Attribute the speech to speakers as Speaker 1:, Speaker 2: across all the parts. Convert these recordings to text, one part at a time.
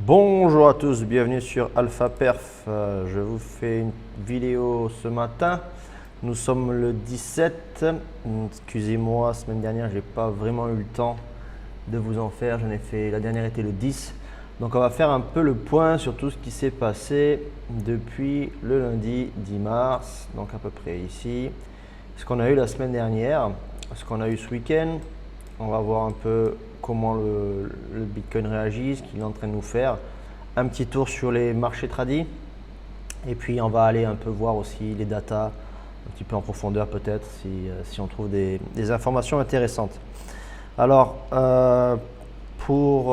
Speaker 1: Bonjour à tous, bienvenue sur Alpha Perf. Je vous fais une vidéo ce matin. Nous sommes le 17. Excusez-moi, semaine dernière, j'ai pas vraiment eu le temps de vous en faire. J'en ai fait, la dernière était le 10. Donc on va faire un peu le point sur tout ce qui s'est passé depuis le lundi 10 mars, donc à peu près ici. Ce qu'on a eu la semaine dernière, ce qu'on a eu ce week-end. On va voir un peu comment le Bitcoin réagit, ce qu'il est en train de nous faire. Un petit tour sur les marchés tradis. Et puis on va aller un peu voir aussi les datas, un petit peu en profondeur peut-être, si on trouve des informations intéressantes. Alors, pour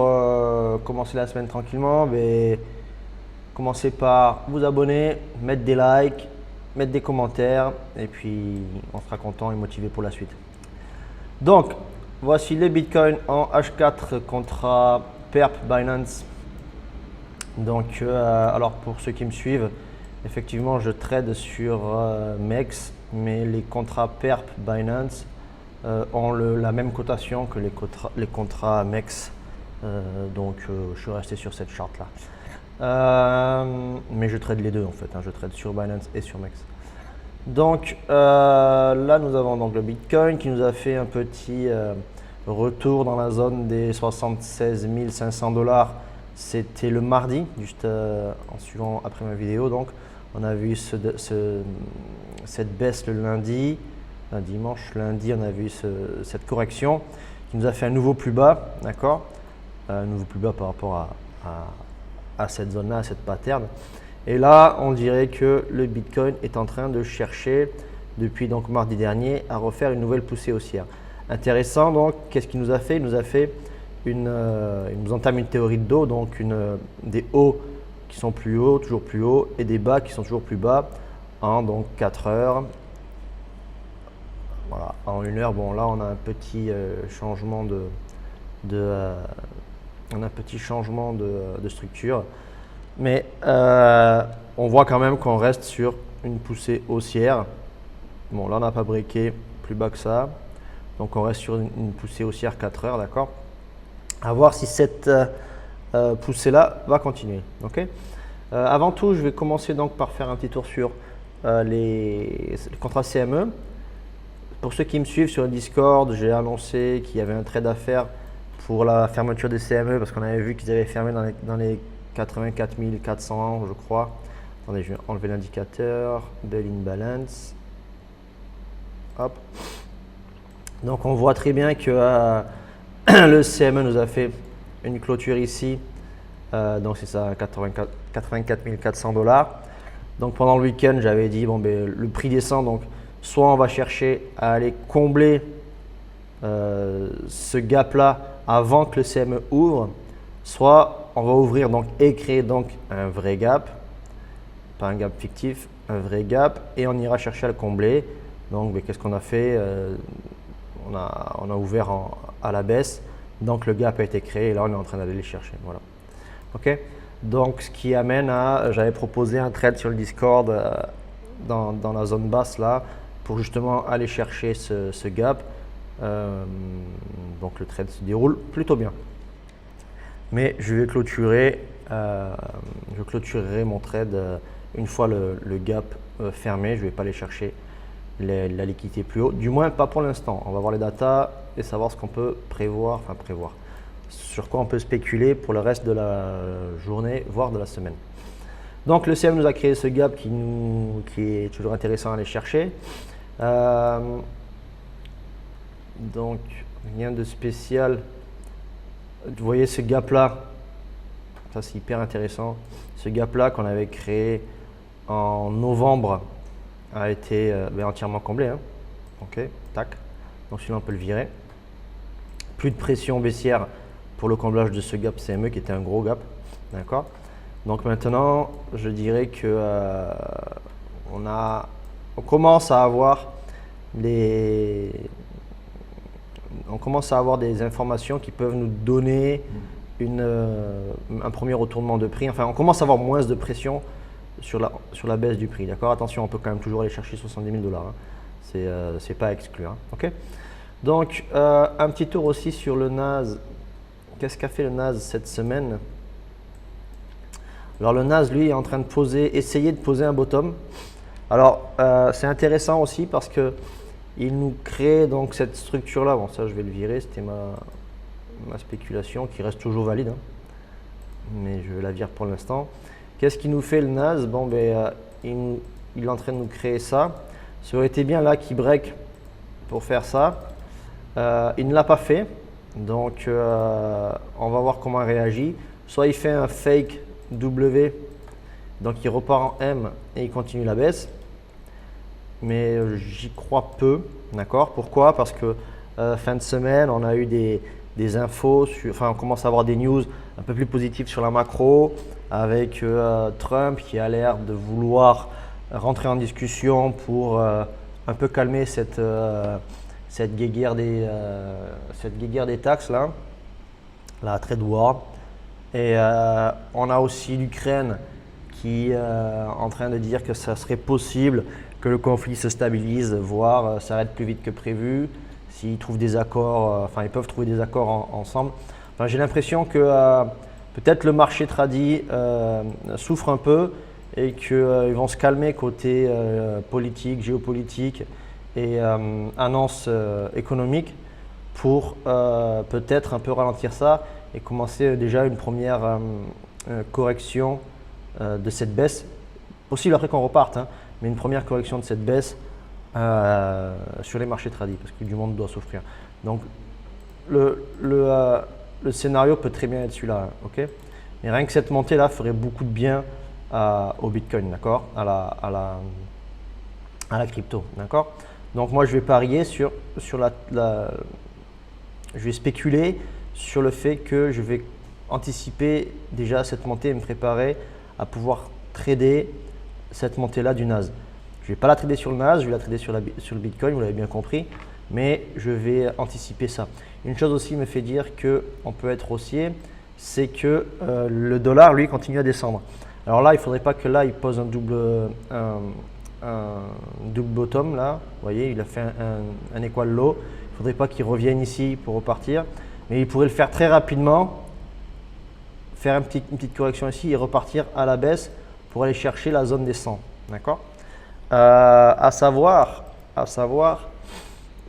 Speaker 1: commencer la semaine tranquillement, commencez par vous abonner, mettre des likes, mettre des commentaires, et puis on sera content et motivé pour la suite. Donc, voici les bitcoins en H4 contrat Perp Binance. Donc, alors pour ceux qui me suivent, effectivement, je trade sur MEX, mais les contrats Perp Binance ont la même cotation que les contrats MEX. Donc, je suis resté sur cette charte là. Mais je trade les deux en fait, je trade sur Binance et sur MEX. Donc là, nous avons donc le Bitcoin qui nous a fait un petit retour dans la zone des 76 500 $. C'était le mardi, juste en suivant après ma vidéo. Donc, on a vu cette baisse le lundi, dimanche, lundi, on a vu cette correction qui nous a fait un nouveau plus bas, d'accord, un nouveau plus bas par rapport à cette zone-là, à cette pattern. Et là, on dirait que le Bitcoin est en train de chercher, depuis donc mardi dernier, à refaire une nouvelle poussée haussière. Intéressant, donc, qu'est-ce qu'il nous a fait? Il nous a fait il nous entame une théorie de dos, donc des hauts qui sont plus hauts, toujours plus hauts, et des bas qui sont toujours plus bas en donc 4 heures. Voilà, en 1 heure, bon là on a un petit changement de structure. Mais on voit quand même qu'on reste sur une poussée haussière. Bon, là, on n'a pas breaké plus bas que ça. Donc, on reste sur une poussée haussière 4 heures, d'accord? À voir si cette poussée-là va continuer. Okay, avant tout, je vais commencer donc par faire un petit tour sur les contrats CME. Pour ceux qui me suivent sur le Discord, j'ai annoncé qu'il y avait un trade à faire pour la fermeture des CME parce qu'on avait vu qu'ils avaient fermé dans les 84 400, je crois. Attendez, je vais enlever l'indicateur de l'imbalance. Hop. Donc, on voit très bien que le CME nous a fait une clôture ici. Donc, c'est ça, 84 400 $. Donc, pendant le week-end, j'avais dit, bon, le prix descend. Donc, soit on va chercher à aller combler ce gap-là avant que le CME ouvre, soit on va ouvrir donc et créer donc un vrai gap, pas un gap fictif, un vrai gap, et on ira chercher à le combler. Donc qu'est-ce qu'on a fait? On a ouvert à la baisse, donc le gap a été créé et là on est en train d'aller le chercher. Voilà. Ok. Donc ce qui amène à, j'avais proposé un trade sur le Discord dans la zone basse là pour justement aller chercher ce gap. Donc le trade se déroule plutôt bien. Mais je vais clôturer, je clôturerai mon trade une fois le gap fermé. Je ne vais pas aller chercher la liquidité plus haut, du moins pas pour l'instant. On va voir les datas et savoir ce qu'on peut prévoir, sur quoi on peut spéculer pour le reste de la journée, voire de la semaine. Donc le CM nous a créé ce gap qui est toujours intéressant à aller chercher. Donc rien de spécial. Vous voyez ce gap là, ça c'est hyper intéressant. Ce gap là qu'on avait créé en novembre a été entièrement comblé. Ok, tac. Donc celui-là on peut le virer. Plus de pression baissière pour le comblage de ce gap CME qui était un gros gap. D'accord. Donc maintenant, je dirais que on commence à avoir des informations qui peuvent nous donner un premier retournement de prix. Enfin, on commence à avoir moins de pression sur la baisse du prix. D'accord. Attention, on peut quand même toujours aller chercher 70 000 $. C'est pas exclu. Ok. Donc, un petit tour aussi sur le NAS. Qu'est-ce qu'a fait le NAS cette semaine? Alors le NAS, lui, est en train de essayer de poser un bottom. Alors c'est intéressant aussi parce que il nous crée donc cette structure-là. Bon, ça je vais le virer, c'était ma spéculation qui reste toujours valide, hein. Mais je la vire pour l'instant. Qu'est-ce qui nous fait le NAS? Bon, ben, il est en train de nous créer ça. Ça aurait été bien là qu'il break pour faire ça. Il ne l'a pas fait. Donc, on va voir comment il réagit. Soit il fait un fake W, donc il repart en M et il continue la baisse. Mais j'y crois peu. D'accord? Pourquoi? Parce que fin de semaine, on a eu des infos, on commence à avoir des news un peu plus positives sur la macro, avec Trump qui a l'air de vouloir rentrer en discussion pour un peu calmer cette guéguerre des taxes là, la trade war. Et on a aussi l'Ukraine qui est en train de dire que ça serait possible que le conflit se stabilise, voire s'arrête plus vite que prévu. S'ils trouvent des accords, ils peuvent trouver des accords ensemble. J'ai l'impression que peut-être le marché tradi souffre un peu et qu'ils vont se calmer côté politique, géopolitique et annonce économique pour peut-être un peu ralentir ça et commencer déjà une première correction de cette baisse. Possible après qu'on reparte, hein, mais une première correction de cette baisse sur les marchés tradis parce que du monde doit souffrir. Donc le scénario peut très bien être celui-là, hein, ok? Mais rien que cette montée-là ferait beaucoup de bien au Bitcoin, d'accord? À la crypto, d'accord? Donc moi je vais parier sur je vais spéculer sur le fait que je vais anticiper déjà cette montée et me préparer à pouvoir trader cette montée-là du NAS. Je ne vais pas la trader sur le NAS, je vais la trader sur le Bitcoin, vous l'avez bien compris, mais je vais anticiper ça. Une chose aussi me fait dire qu'on peut être haussier, c'est que le dollar, lui, continue à descendre. Alors là, il ne faudrait pas que là, il pose un double bottom, là. Vous voyez, il a fait un equal low. Il ne faudrait pas qu'il revienne ici pour repartir, mais il pourrait le faire très rapidement, faire une petite correction ici et repartir à la baisse pour aller chercher la zone des 100. D'accord? À savoir,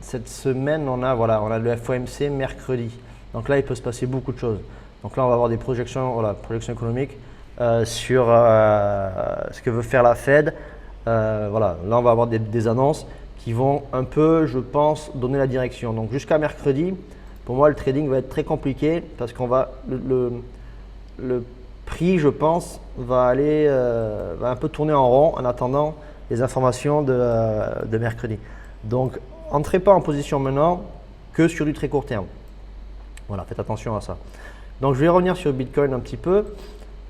Speaker 1: cette semaine, on a le FOMC mercredi. Donc là, il peut se passer beaucoup de choses. Donc là, on va avoir des projections économiques sur ce que veut faire la Fed. Là, on va avoir des annonces qui vont un peu, je pense, donner la direction. Donc jusqu'à mercredi, pour moi, le trading va être très compliqué parce qu'on va le prix, je pense, va un peu tourner en rond en attendant les informations de mercredi. Donc, entrez pas en position maintenant que sur du très court terme. Voilà, faites attention à ça. Donc, je vais revenir sur Bitcoin un petit peu.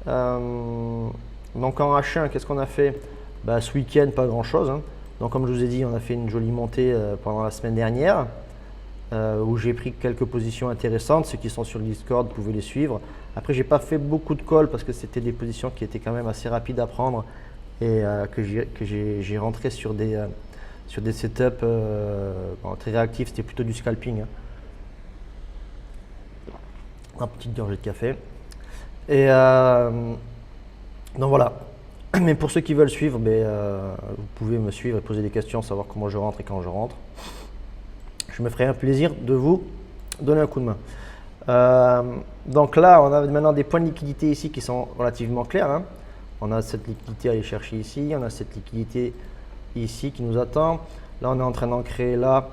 Speaker 1: Donc, en H1, qu'est-ce qu'on a fait? Ce week-end, pas grand-chose, hein. Donc, comme je vous ai dit, on a fait une jolie montée pendant la semaine dernière où j'ai pris quelques positions intéressantes. Ceux qui sont sur le Discord, vous pouvez les suivre. Après, j'ai pas fait beaucoup de calls parce que c'était des positions qui étaient quand même assez rapides à prendre et que j'ai rentré sur des setups très réactifs. C'était plutôt du scalping, hein. Une petite gorgée de café. Et donc voilà. Mais pour ceux qui veulent suivre, vous pouvez me suivre et poser des questions, savoir comment je rentre et quand je rentre. Je me ferai un plaisir de vous donner un coup de main. Donc là, on a maintenant des points de liquidité ici qui sont relativement clairs, hein. On a cette liquidité à aller chercher ici, on a cette liquidité ici qui nous attend. Là, on est en train d'en créer là,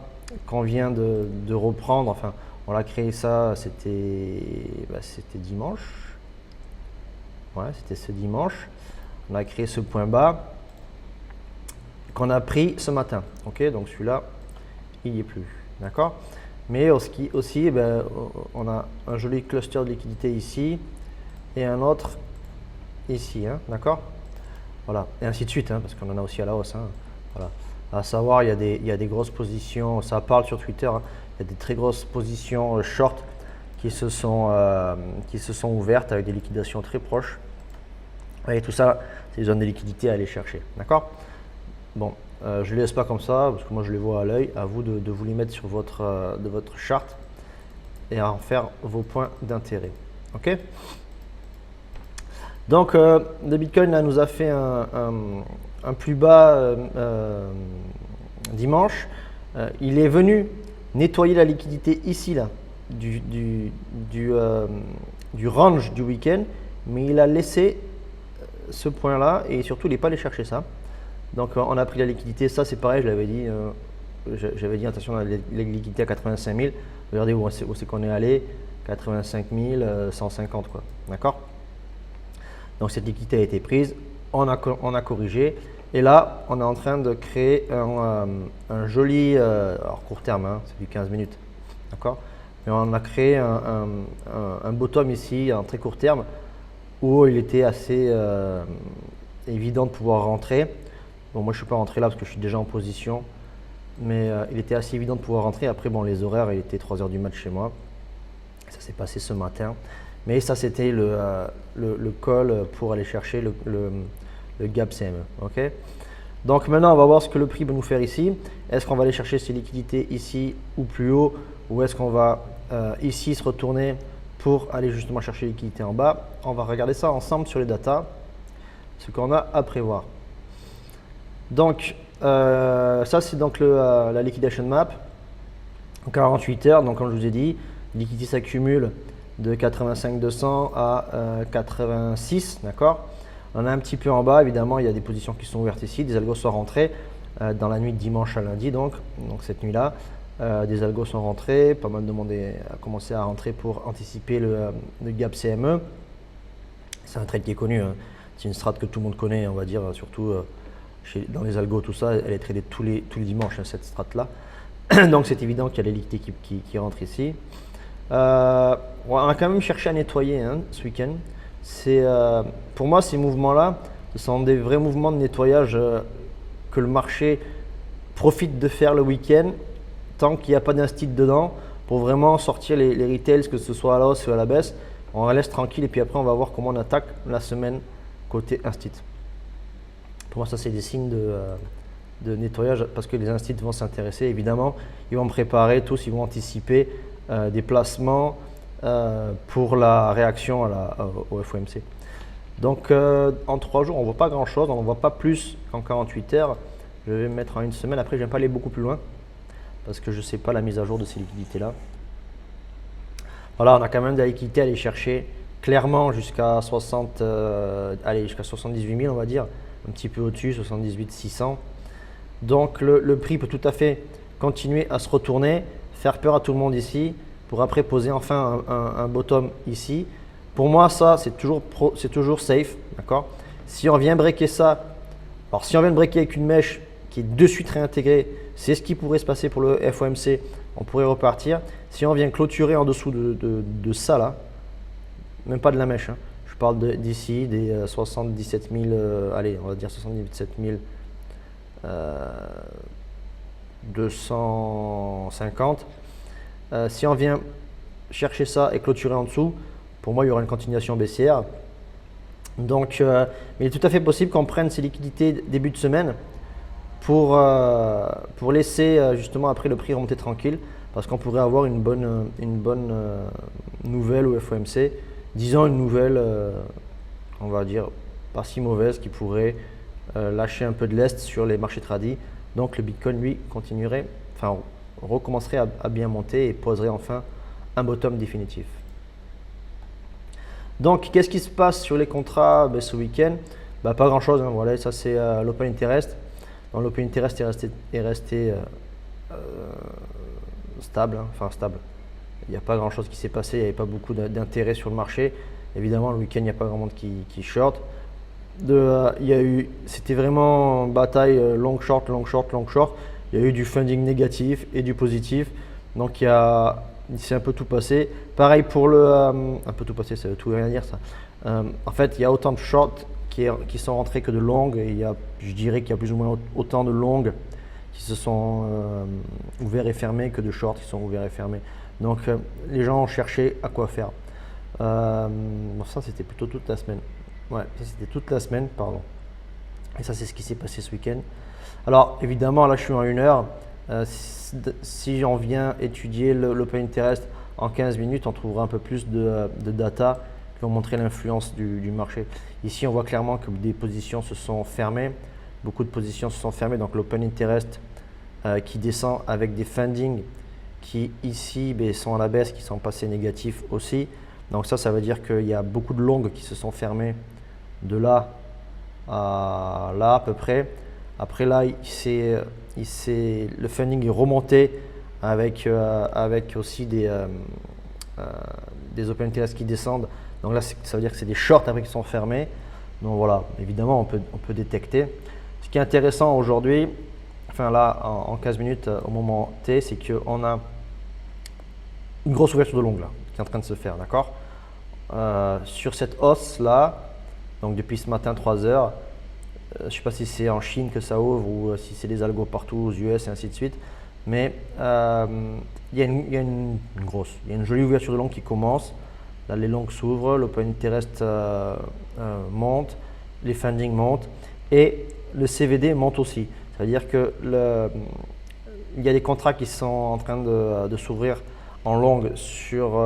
Speaker 1: qu'on vient de reprendre. Enfin, on l'a créé ça, c'était dimanche. Ouais, c'était ce dimanche. On a créé ce point bas qu'on a pris ce matin. Ok, donc celui-là, il n'y est plus. D'accord? Mais aussi, on a un joli cluster de liquidité ici et un autre ici, hein, d'accord? Voilà, et ainsi de suite, hein, parce qu'on en a aussi à la hausse, hein, voilà. À savoir, il y a des grosses positions, ça parle sur Twitter, hein, il y a des très grosses positions short qui se sont ouvertes avec des liquidations très proches. Et tout ça, c'est des zones de liquidité à aller chercher, d'accord? Bon, je ne les laisse pas comme ça, parce que moi je les vois à l'œil, à vous de vous les mettre sur votre charte et à en faire vos points d'intérêt, ok? Donc, le Bitcoin là, nous a fait un plus bas dimanche. Il est venu nettoyer la liquidité ici, là, du range du week-end, mais il a laissé ce point-là et surtout, il n'est pas allé chercher ça. Donc, on a pris la liquidité. Ça, c'est pareil, je l'avais dit. J'avais dit, attention, la liquidité à 85 000. Regardez où c'est qu'on est allé. 85 150, quoi. D'accord? Donc, cette liquidité a été prise. On a corrigé. Et là, on est en train de créer un joli, alors court terme, hein, c'est du 15 minutes. D'accord? Mais on a créé un bottom ici, en très court terme, où il était assez évident de pouvoir rentrer. Bon, moi, je ne suis pas rentré là parce que je suis déjà en position. Mais il était assez évident de pouvoir rentrer. Après, bon, les horaires, il était 3 h du mat chez moi. Ça s'est passé ce matin. Mais ça, c'était le call pour aller chercher le gap CME. Okay. Donc maintenant, on va voir ce que le prix va nous faire ici. Est-ce qu'on va aller chercher ces liquidités ici ou plus haut, ou est-ce qu'on va ici se retourner pour aller justement chercher les liquidités en bas? On va regarder ça ensemble sur les datas, ce qu'on a à prévoir. Donc, ça, c'est donc la liquidation map. 48 heures, donc comme je vous ai dit, liquidité s'accumule de 85 200 à 86, d'accord? On a un petit peu en bas, évidemment, il y a des positions qui sont ouvertes ici. Des algos sont rentrés dans la nuit de dimanche à lundi, donc cette nuit-là. Des algos sont rentrés, pas mal de monde a commencé à rentrer pour anticiper le gap CME. C'est un trade qui est connu, hein. C'est une strat que tout le monde connaît, on va dire, surtout dans les algos, tout ça. Elle est tradée tous les dimanches, hein, cette strat-là. Donc c'est évident qu'il y a les liquidités qui rentrent ici. On a quand même cherché à nettoyer, hein, ce week-end. Pour moi, ces mouvements-là, ce sont des vrais mouvements de nettoyage que le marché profite de faire le week-end tant qu'il n'y a pas d'instit dedans pour vraiment sortir les retails, que ce soit à la hausse ou à la baisse. On laisse tranquille et puis après, on va voir comment on attaque la semaine côté instit. Pour moi, ça, c'est des signes de nettoyage parce que les instits vont s'intéresser. Évidemment, ils vont me préparer tous, ils vont anticiper des placements pour la réaction au FOMC. Donc en 3 jours, on ne voit pas grand chose, on ne voit pas plus qu'en 48 heures. Je vais me mettre en une semaine. Après, je ne vais pas aller beaucoup plus loin parce que je ne sais pas la mise à jour de ces liquidités-là. Voilà, on a quand même de la liquidité à aller chercher clairement jusqu'à 78 000, on va dire, un petit peu au-dessus, 78 600. Donc le prix peut tout à fait continuer à se retourner, faire peur à tout le monde ici, pour après poser enfin un bottom ici. Pour moi, ça, c'est toujours safe, d'accord? Si on vient breaker ça, alors si on vient de breaker avec une mèche qui est de suite réintégrée, c'est ce qui pourrait se passer pour le FOMC, on pourrait repartir. Si on vient clôturer en dessous de ça là, même pas de la mèche, hein, je parle d'ici des 77 000, allez, on va dire 77 250. Si on vient chercher ça et clôturer en dessous, pour moi, il y aura une continuation baissière. Donc, mais il est tout à fait possible qu'on prenne ces liquidités début de semaine pour laisser justement après le prix remonter tranquille, parce qu'on pourrait avoir une bonne nouvelle au FOMC, disons une nouvelle, on va dire, pas si mauvaise, qui pourrait lâcher un peu de lest sur les marchés tradis. Donc le Bitcoin, lui, continuerait, enfin, recommencerait à bien monter et poserait enfin un bottom définitif. Donc, qu'est-ce qui se passe sur les contrats ce week-end? Pas grand-chose, hein, voilà, ça c'est l'Open Interest. Donc, l'Open Interest est resté stable, hein, enfin stable. Il n'y a pas grand-chose qui s'est passé, il n'y avait pas beaucoup d'intérêt sur le marché. Évidemment, le week-end, il n'y a pas grand monde qui short. C'était vraiment bataille long short, long short, long short. Il y a eu du funding négatif et du positif. Donc il s'est un peu tout passé. Pareil pour un peu tout passé, ça veut tout rien dire ça. En fait, il y a autant de shorts qui sont rentrés que de longues. Et je dirais qu'il y a plus ou moins autant de longues qui se sont ouverts et fermés que de shorts qui sont ouverts et fermés. Donc les gens ont cherché à quoi faire. Ça, c'était plutôt toute la semaine. Ouais, ça c'était toute la semaine, pardon. Et ça, c'est ce qui s'est passé ce week-end. Alors, évidemment, là, je suis en 1 heure. Si on vient étudier l'Open Interest en 15 minutes, on trouvera un peu plus de data qui vont montrer l'influence du marché. Ici, on voit clairement que des positions se sont fermées. Beaucoup de positions se sont fermées. Donc, l'open interest qui descend avec des funding qui ici sont à la baisse, qui sont passés négatifs aussi. Donc ça veut dire qu'il y a beaucoup de longues qui se sont fermées de là à là à peu près. Après là, le funding est remonté avec aussi des open interest qui descendent. Donc là, ça veut dire que c'est des shorts après qui sont fermés. Donc voilà, évidemment, on peut détecter. Ce qui est intéressant aujourd'hui, enfin là, en 15 minutes au moment T, c'est qu'on a une grosse ouverture de longue là, qui est en train de se faire, d'accord? Sur cette hausse là, donc depuis ce matin 3 heures, je ne sais pas si c'est en Chine que ça ouvre ou si c'est les algos partout aux US et ainsi de suite, mais il y a une jolie ouverture de longue qui commence. Là, les longues s'ouvrent, l'open interest monte, les funding montent et le CVD monte aussi. C'est-à-dire que il y a des contrats qui sont en train de s'ouvrir en longue sur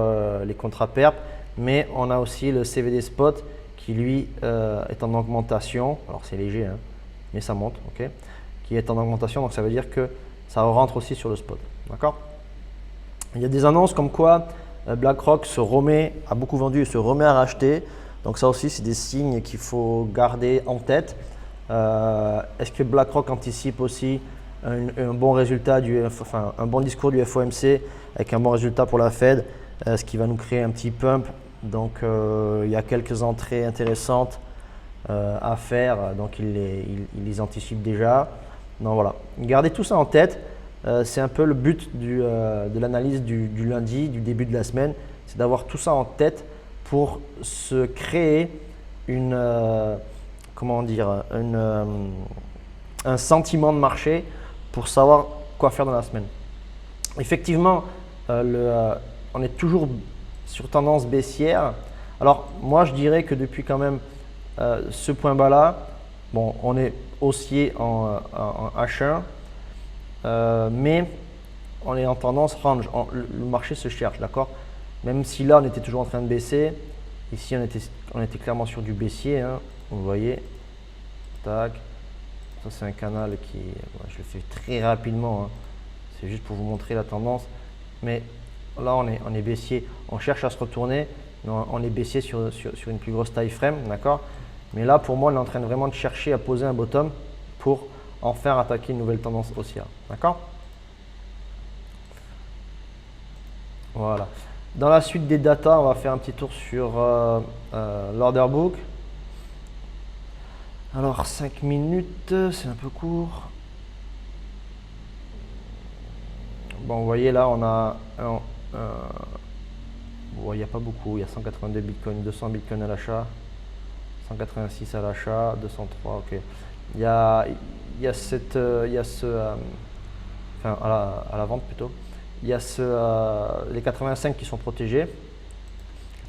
Speaker 1: les contrats perp, mais on a aussi le CVD spot qui lui est en augmentation. Alors c'est léger, hein, mais ça monte, ok, qui est en augmentation, donc ça veut dire que ça rentre aussi sur le spot, d'accord. Il y a des annonces comme quoi BlackRock a beaucoup vendu et se remet à racheter. Donc ça aussi, c'est des signes qu'il faut garder en tête. Est-ce que BlackRock anticipe aussi un bon résultat un bon discours du FOMC avec un bon résultat pour la Fed, ce qui va nous créer un petit pump. Donc il y a quelques entrées intéressantes à faire, donc il les anticipe déjà. Donc voilà, gardez tout ça en tête. C'est un peu le but de l'analyse du lundi, du début de la semaine, c'est d'avoir tout ça en tête pour se créer un sentiment de marché pour savoir quoi faire dans la semaine. Effectivement, on est toujours sur tendance baissière. Alors moi je dirais que depuis quand même ce point bas là, bon, on est haussier en H1. Mais on est en tendance range, le marché se cherche, d'accord. Même si là on était toujours en train de baisser, ici on était clairement sur du baissier, hein. Vous voyez, tac, ça c'est un canal je le fais très rapidement, hein. C'est juste pour vous montrer la tendance, mais là on est baissier, on cherche à se retourner, mais on est baissier sur une plus grosse time frame, d'accord. Mais là pour moi on est en train vraiment de chercher à poser un bottom pour en faire attaquer une nouvelle tendance haussière, d'accord. Voilà. Dans la suite des data, on va faire un petit tour sur l'order book. Alors 5 minutes, c'est un peu court. Bon, vous voyez là, on a il n'y a pas beaucoup, il y a 182 bitcoins, 200 bitcoins à l'achat, 186 à l'achat, 203, ok. Il y a à la vente plutôt. Il y a les 85 qui sont protégés,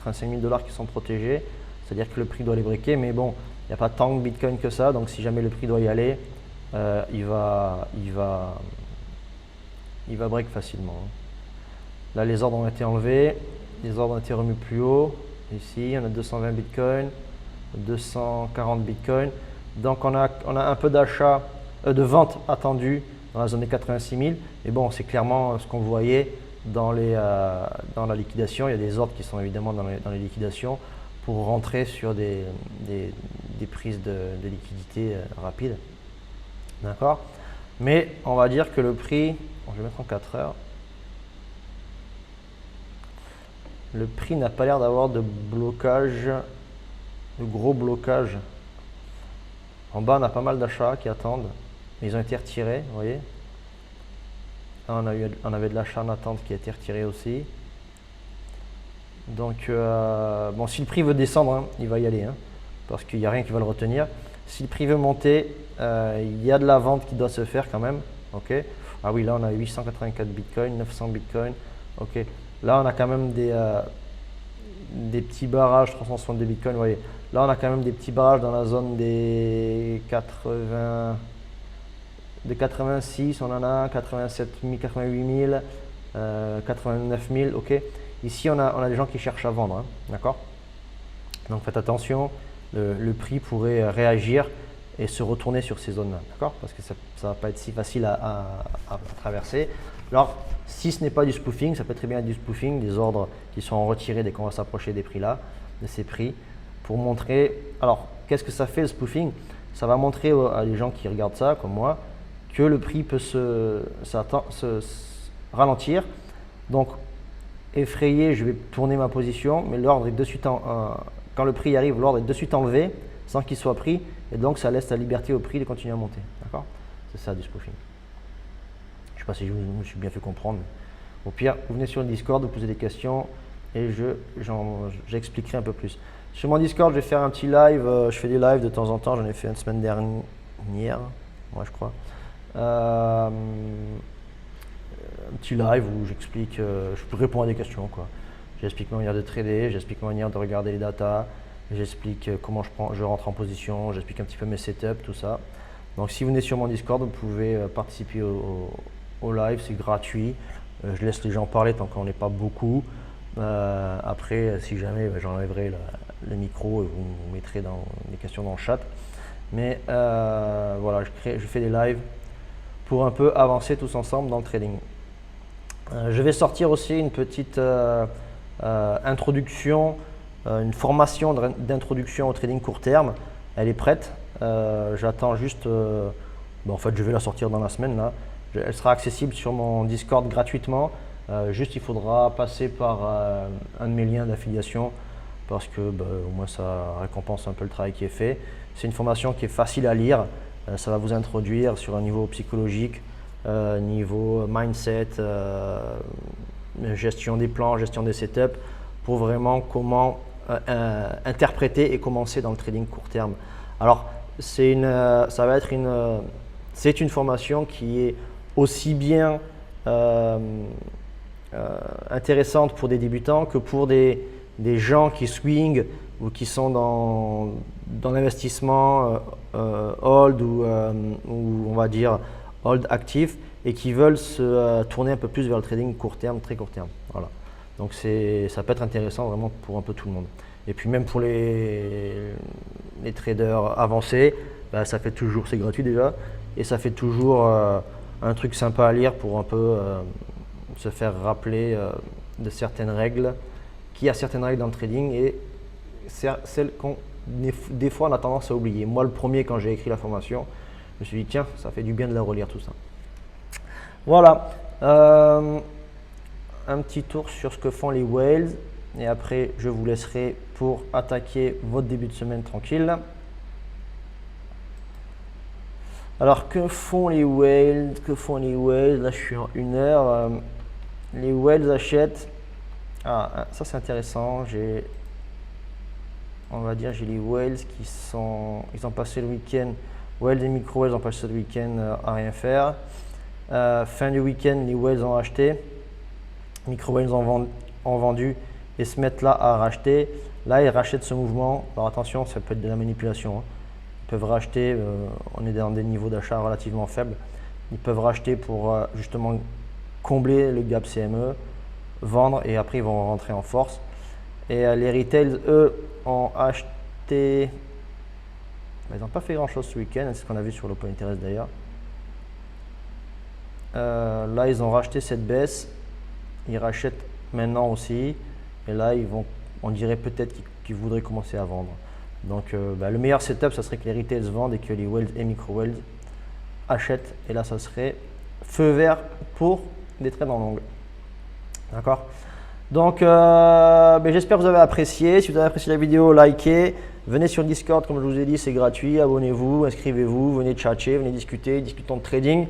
Speaker 1: 85 000 $ qui sont protégés, c'est-à-dire que le prix doit les breaker, mais bon, il n'y a pas tant de bitcoin que ça, donc si jamais le prix doit y aller, il va break facilement. Là, les ordres ont été enlevés, les ordres ont été remis plus haut. Ici, on a 220 bitcoins, 240 bitcoins. Donc on a un peu d'achat, de vente attendue dans la zone des 86 000. Mais bon, c'est clairement ce qu'on voyait dans la liquidation. Il y a des ordres qui sont évidemment dans les liquidations pour rentrer sur des prises de liquidité rapides. D'accord. Mais on va dire que le prix, je vais mettre en 4 heures. Le prix n'a pas l'air d'avoir de blocage, de gros blocage. En bas, on a pas mal d'achats qui attendent, mais ils ont été retirés, vous voyez. Là, on avait de l'achat en attente qui a été retiré aussi. Donc, bon, si le prix veut descendre, hein, il va y aller, hein, parce qu'il n'y a rien qui va le retenir. Si le prix veut monter, il y a de la vente qui doit se faire quand même. Ok. Ah oui, là, on a 884 bitcoins, 900 bitcoins. Ok. Là, on a quand même des petits barrages, 362 bitcoins, vous voyez. Là, on a quand même des petits barrages dans la zone des 80, de 86, on en a 87 000, 88 000, 89 000, ok. Ici, on a des gens qui cherchent à vendre, hein, d'accord. Donc faites attention, le prix pourrait réagir et se retourner sur ces zones-là, d'accord? Parce que ça ne va pas être si facile à traverser. Alors, si ce n'est pas du spoofing, ça peut très bien être du spoofing, des ordres qui sont retirés dès qu'on va s'approcher des prix là, de ces prix, pour montrer. Alors, qu'est-ce que ça fait le spoofing? Ça va montrer à des gens qui regardent ça, comme moi, que le prix peut se ralentir. Donc, effrayé, je vais tourner ma position, mais l'ordre est de suite quand le prix arrive, l'ordre est de suite enlevé sans qu'il soit pris, et donc ça laisse la liberté au prix de continuer à monter. D'accord? C'est ça du spoofing. Je ne sais pas si je me suis bien fait comprendre. Au pire, vous venez sur le Discord, vous posez des questions et j'expliquerai un peu plus. Sur mon Discord, je vais faire un petit live. Je fais des lives de temps en temps. J'en ai fait une semaine dernière, moi je crois. Un petit live où j'explique, je réponds à des questions, quoi. J'explique ma manière de trader, j'explique ma manière de regarder les datas, j'explique comment je rentre en position, j'explique un petit peu mes setups, tout ça. Donc si vous venez sur mon Discord, vous pouvez participer au live, c'est gratuit. Je laisse les gens parler tant qu'on n'est pas beaucoup. Après, si jamais, j'enlèverai le micro et vous mettrez dans les questions dans le chat. Mais voilà, je fais des lives pour un peu avancer tous ensemble dans le trading. Je vais sortir aussi une petite introduction, une formation d'introduction au trading court terme. Elle est prête. J'attends juste, en fait je vais la sortir dans la semaine là. Elle sera accessible sur mon Discord gratuitement. Juste il faudra passer par un de mes liens d'affiliation parce que au moins ça récompense un peu le travail qui est fait. C'est une formation qui est facile à lire. Ça va vous introduire sur un niveau psychologique, niveau mindset, gestion des plans, gestion des setups, pour vraiment comment interpréter et commencer dans le trading court terme. Alors, c'est une formation qui est aussi bien intéressante pour des débutants que pour des gens qui swing ou qui sont dans l'investissement hold ou on va dire hold actif et qui veulent se tourner un peu plus vers le trading court terme, très court terme. Voilà. Donc ça peut être intéressant vraiment pour un peu tout le monde. Et puis même pour les traders avancés, ça fait toujours, c'est gratuit déjà, et ça fait toujours un truc sympa à lire pour un peu se faire rappeler de certaines règles, qu'il y a certaines règles dans le trading et celles qu'on des fois on a tendance à oublier. Moi le premier, quand j'ai écrit la formation, je me suis dit tiens, ça fait du bien de la relire tout ça. Voilà, un petit tour sur ce que font les whales et après je vous laisserai pour attaquer votre début de semaine tranquille. Alors que font les whales? Là je suis en 1 heure. Les whales achètent. Ah, ça c'est intéressant. J'ai les whales ils ont passé le week-end. Whales et micro whales ont passé le week-end à rien faire. Fin du week-end, les whales ont acheté. Micro whales ont vendu et se mettent là à racheter. Là ils rachètent ce mouvement. Alors attention, ça peut être de la manipulation, hein. Ils peuvent racheter, on est dans des niveaux d'achat relativement faibles. Ils peuvent racheter pour justement combler le gap CME, vendre et après ils vont rentrer en force. Et les retails, eux, ont acheté. Ils n'ont pas fait grand chose ce week-end, c'est ce qu'on a vu sur l'Open Interest d'ailleurs. Là, ils ont racheté cette baisse. Ils rachètent maintenant aussi. Et là, on dirait peut-être qu'ils voudraient commencer à vendre. Donc, le meilleur setup, ça serait que les retails vendent et que les whales et micro-whales achètent. Et là, ça serait feu vert pour des trades en longue. D'accord? Donc, j'espère que vous avez apprécié. Si vous avez apprécié la vidéo, likez. Venez sur le Discord, comme je vous ai dit, c'est gratuit. Abonnez-vous, inscrivez-vous, venez tchatcher, venez discuter. Discutons de trading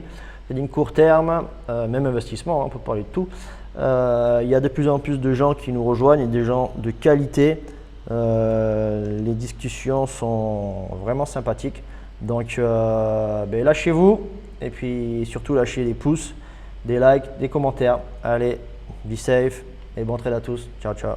Speaker 1: court terme, même investissement, hein, on peut parler de tout. Il y a de plus en plus de gens qui nous rejoignent et des gens de qualité. Les discussions sont vraiment sympathiques. Donc, lâchez-vous et puis surtout lâchez des pouces, des likes, des commentaires. Allez, be safe et bon trade à tous. Ciao, ciao.